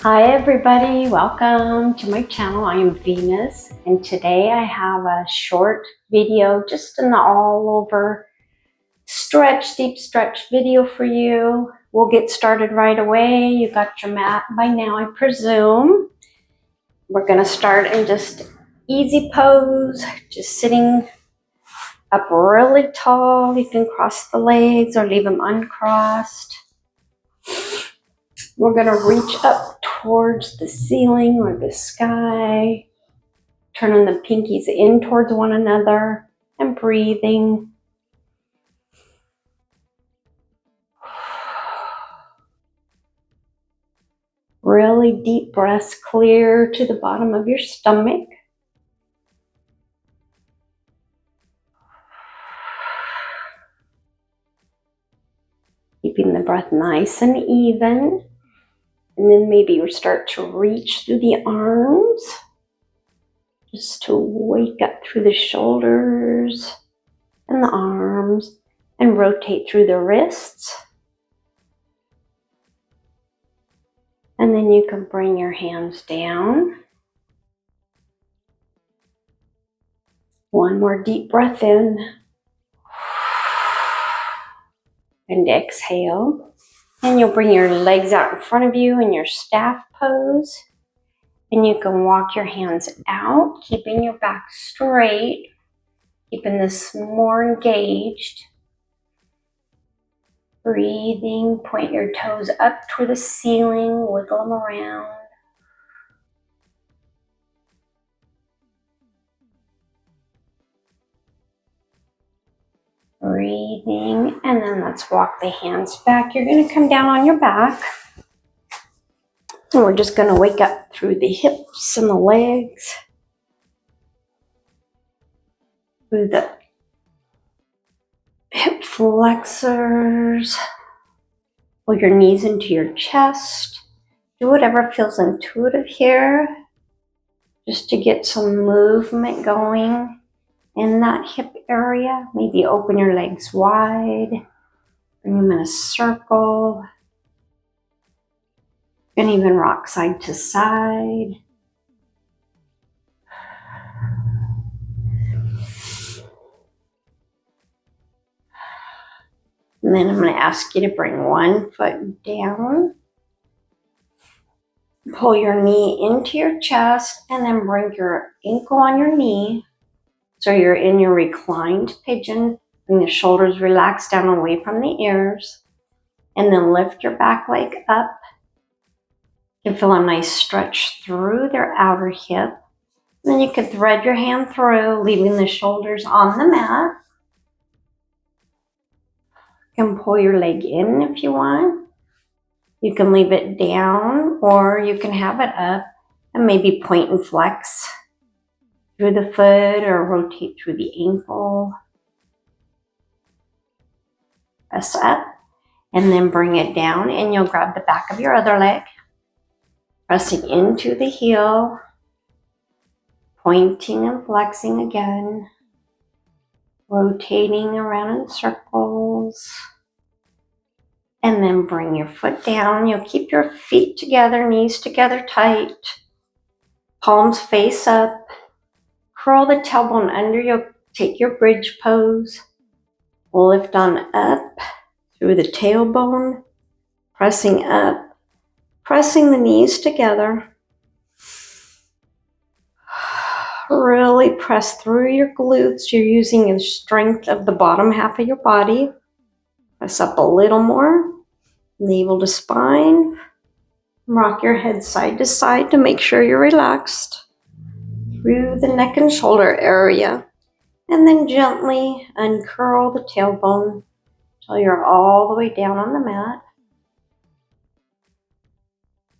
Hi everybody, welcome to my channel. I am Venus and today I have a short video, just an all over deep stretch video for you. We'll get started right away. You got your mat by now, I presume. We're gonna start in just easy pose, just sitting up really tall. You can cross the legs or leave them uncrossed. We're going to reach up towards the ceiling or the sky, turning the pinkies in towards one another and breathing. Really deep breaths clear to the bottom of your stomach. Keeping the breath nice and even. And then maybe you start to reach through the arms, just to wake up through the shoulders and the arms and rotate through the wrists. And then you can bring your hands down. One more deep breath in. And exhale. And you'll bring your legs out in front of you in your staff pose. And you can walk your hands out, keeping your back straight, keeping this more engaged. Breathing, point your toes up toward the ceiling, wiggle them around. Breathing, and then let's walk the hands back. You're going to come down on your back. And we're just going to wake up through the hips and the legs, through the hip flexors. Pull your knees into your chest. Do whatever feels intuitive here, just to get some movement going in that hip area. Maybe open your legs wide, bring them in a circle. You can even rock side to side. And then I'm going to ask you to bring one foot down. Pull your knee into your chest and then bring your ankle on your knee. So you're in your reclined pigeon. Bring the shoulders relaxed down away from the ears. And then lift your back leg up. You can feel a nice stretch through their outer hip. And then you can thread your hand through, leaving the shoulders on the mat. You can pull your leg in if you want. You can leave it down or you can have it up and maybe point and flex through the foot or rotate through the ankle. Press up and then bring it down and you'll grab the back of your other leg, pressing into the heel, pointing and flexing again, rotating around in circles. And then bring your foot down. You'll keep your feet together, knees together tight, palms face up. Curl the tailbone under. You'll take your bridge pose. Lift on up through the tailbone, pressing up, pressing the knees together. Really press through your glutes. You're using the strength of the bottom half of your body. Press up a little more. Navel to spine. Rock your head side to side to make sure you're relaxed through the neck and shoulder area. And then gently uncurl the tailbone until you're all the way down on the mat.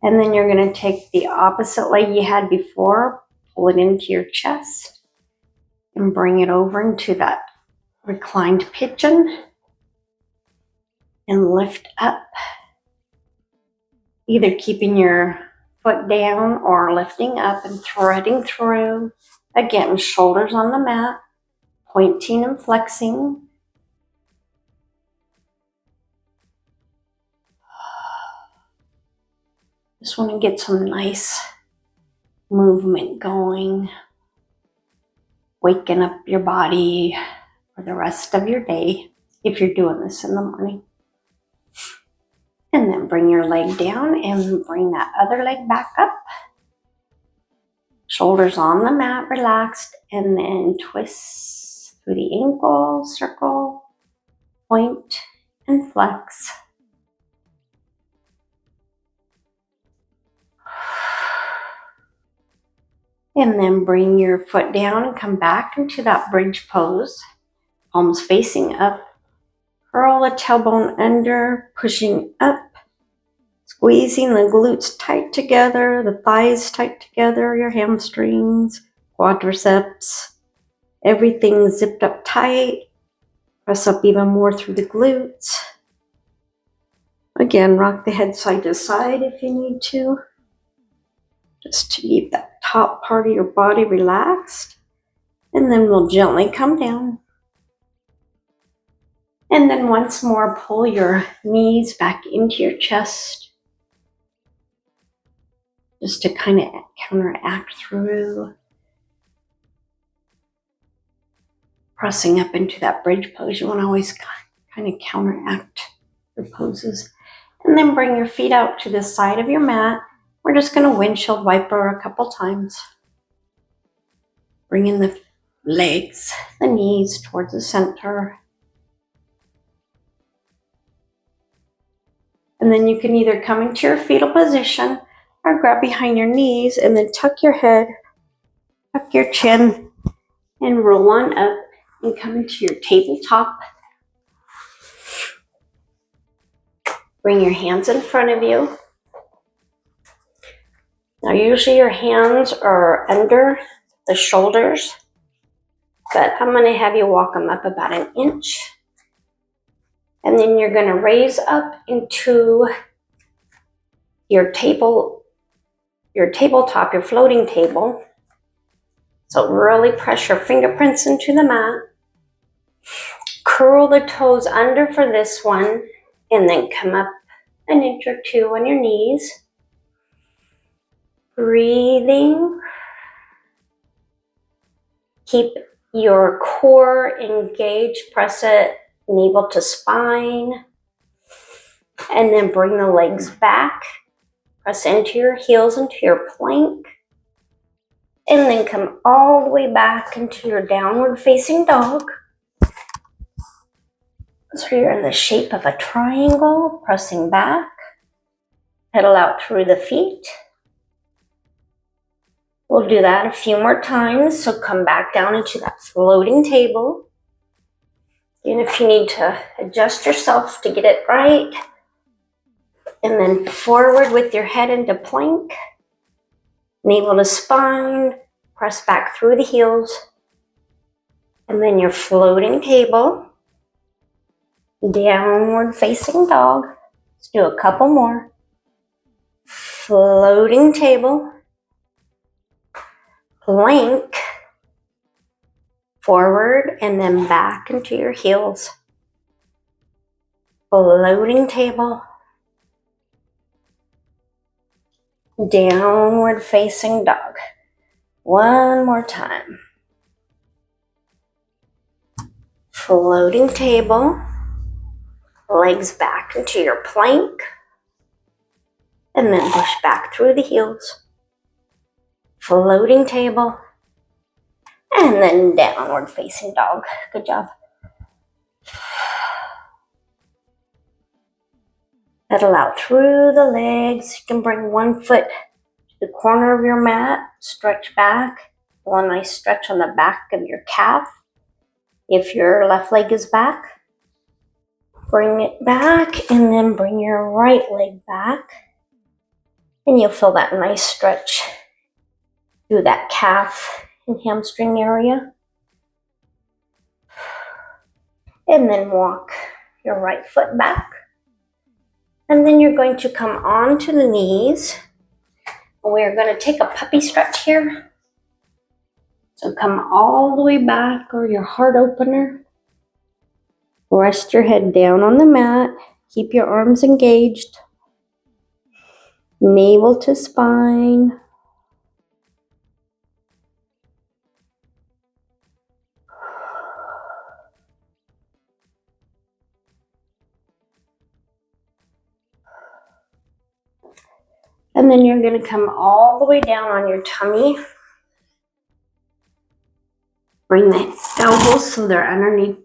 And then you're going to take the opposite leg you had before, pull it into your chest, and bring it over into that reclined pigeon. And lift up, either keeping your foot down or lifting up and threading through. Again, shoulders on the mat, pointing and flexing. Just want to get some nice movement going, waking up your body for the rest of your day if you're doing this in the morning. And then bring your leg down and bring that other leg back up. Shoulders on the mat, relaxed, and then twist through the ankle, circle, point, and flex. And then bring your foot down and come back into that bridge pose. Palms facing up. Curl the tailbone under, pushing up. Squeezing the glutes tight together, the thighs tight together, your hamstrings, quadriceps. Everything zipped up tight. Press up even more through the glutes. Again, rock the head side to side if you need to. Just to keep that top part of your body relaxed. And then we'll gently come down. And then once more, pull your knees back into your chest. Just to kind of counteract through. Pressing up into that bridge pose. You want to always kind of counteract your poses. And then bring your feet out to the side of your mat. We're just going to windshield wiper a couple times. Bringing the legs, the knees towards the center. And then you can either come into your fetal position or grab behind your knees and then tuck your head, tuck your chin, and roll on up and come into your tabletop. Bring your hands in front of you. Now usually your hands are under the shoulders, but I'm going to have you walk them up about an inch. And then you're going to raise up into your tabletop, your floating table. So really press your fingerprints into the mat. Curl the toes under for this one, and then come up an inch or two on your knees. Breathing. Keep your core engaged. Press it navel to spine. And then bring the legs back. Press into your heels, into your plank. And then come all the way back into your downward facing dog. So you're in the shape of a triangle, pressing back. Pedal out through the feet. We'll do that a few more times. So come back down into that floating table. And if you need to adjust yourself to get it right. And then forward with your head into plank. Navel to spine. Press back through the heels. And then your floating table. Downward facing dog. Let's do a couple more. Floating table. Plank. Forward and then back into your heels. Floating table. Downward facing dog. One more time. Floating table. Legs back into your plank. And then push back through the heels. Floating table. And then downward facing dog. Good job. Pedal out through the legs. You can bring one foot to the corner of your mat. Stretch back. Feel a nice stretch on the back of your calf. If your left leg is back, bring it back and then bring your right leg back. And you'll feel that nice stretch through that calf and hamstring area. And then walk your right foot back. And then you're going to come onto the knees. We're going to take a puppy stretch here. So come all the way back, or your heart opener. Rest your head down on the mat. Keep your arms engaged. navel to spine. And then you're going to come all the way down on your tummy. Bring the elbows so they're underneath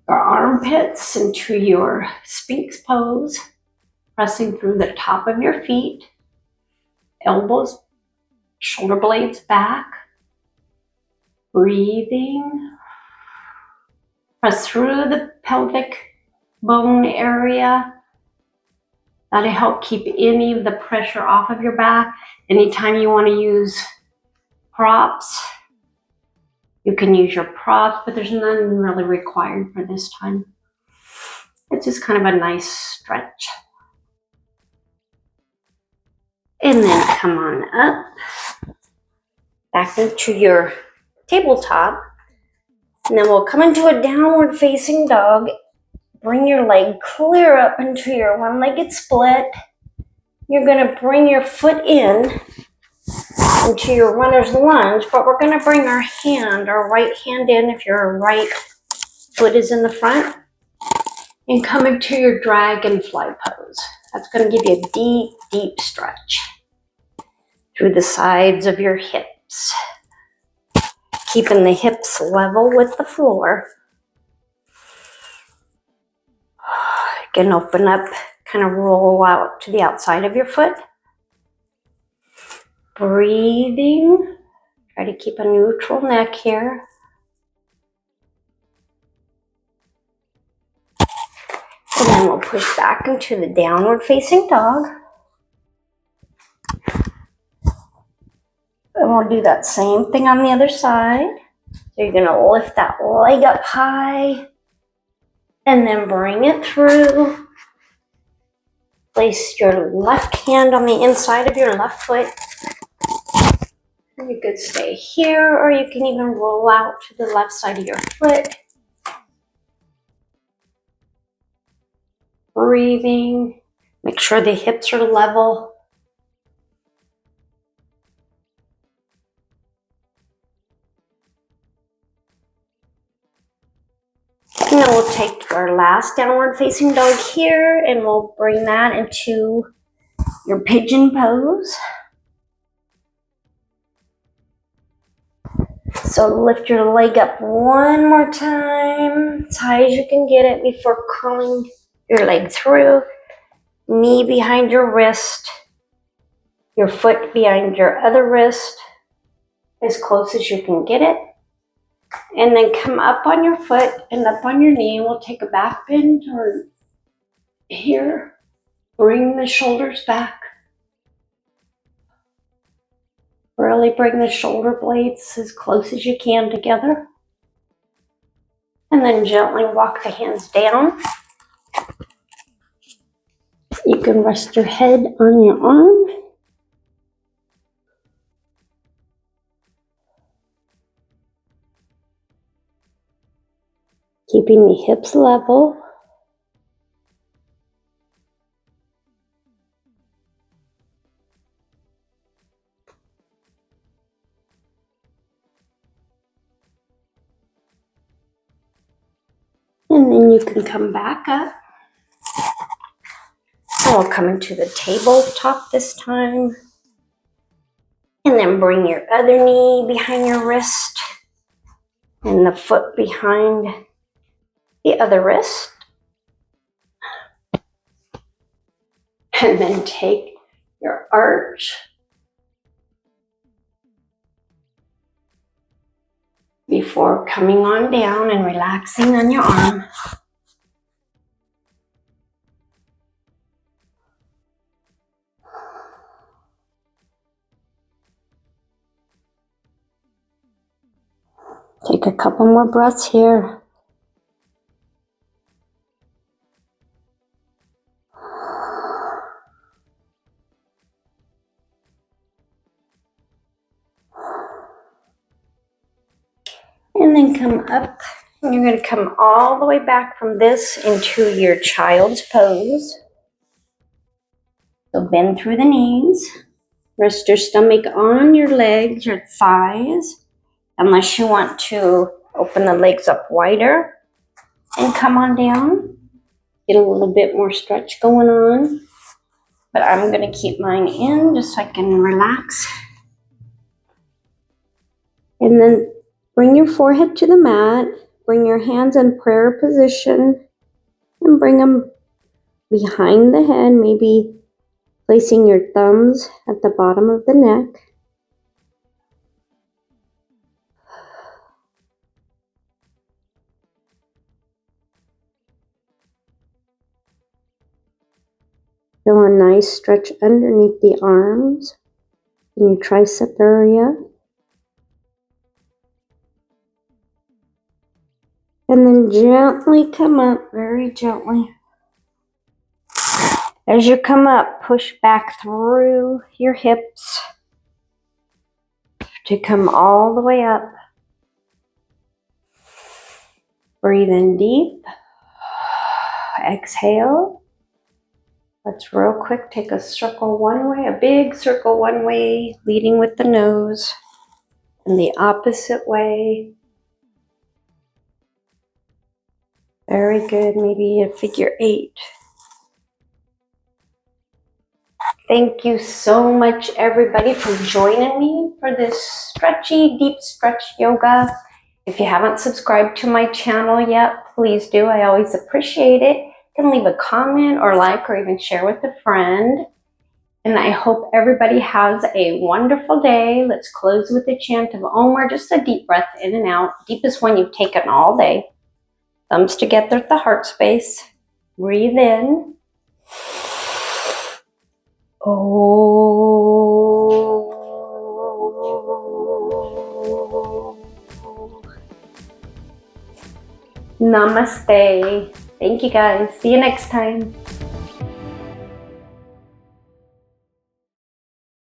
your armpits into your Sphinx pose. Pressing through the top of your feet. Elbows, shoulder blades back. Breathing. Press through the pelvic bone area. That'll help keep any of the pressure off of your back. Anytime you want to use props, you can use your props, but there's none really required for this time. It's just kind of a nice stretch. And then come on up, back into your tabletop. And then we'll come into a downward facing dog. Bring your leg clear up into your one-legged split. You're going to bring your foot in into your runner's lunge, but we're going to bring our hand, our right hand in if your right foot is in the front, and come into your dragonfly pose. That's going to give you a deep, deep stretch through the sides of your hips, keeping the hips level with the floor. You can open up, kind of roll out to the outside of your foot. Breathing. Try to keep a neutral neck here. And then we'll push back into the downward facing dog. And we'll do that same thing on the other side. So you're going to lift that leg up high. And then bring it through. Place your left hand on the inside of your left foot. You could stay here, or you can even roll out to the left side of your foot. Breathing. Make sure the hips are level. And then we'll take our last downward facing dog here, and we'll bring that into your pigeon pose. So lift your leg up one more time, as high as you can get it before curling your leg through. Knee behind your wrist, your foot behind your other wrist, as close as you can get it. And then come up on your foot and up on your knee. We'll take a back bend or here. Bring the shoulders back. Really bring the shoulder blades as close as you can together. And then gently walk the hands down. You can rest your head on your arm. Keeping the hips level. And then you can come back up. And we'll come into the tabletop this time. And then bring your other knee behind your wrist. And the foot behind the other wrist. And then take your arch. Before coming on down and relaxing on your arm. Take a couple more breaths here. And then come up. And you're going to come all the way back from this into your child's pose. So bend through the knees. Rest your stomach on your legs, your thighs, unless you want to open the legs up wider and come on down. Get a little bit more stretch going on. But I'm going to keep mine in just so I can relax. And then bring your forehead to the mat. Bring your hands in prayer position and bring them behind the head, maybe placing your thumbs at the bottom of the neck. Feel a nice stretch underneath the arms in your tricep area. And then gently come up, very gently. As you come up, push back through your hips to come all the way up. Breathe in deep. Exhale. Let's real quick take a circle one way, a big circle one way, leading with the nose, and the opposite way. Very good, maybe a figure 8. Thank you so much, everybody, for joining me for this stretchy, deep stretch yoga. If you haven't subscribed to my channel yet, please do. I always appreciate it. You can leave a comment or like or even share with a friend. And I hope everybody has a wonderful day. Let's close with a chant of Om, or just a deep breath in and out. Deepest one you've taken all day. Thumbs together at the heart space. Breathe in. Namaste. Thank you guys. See you next time.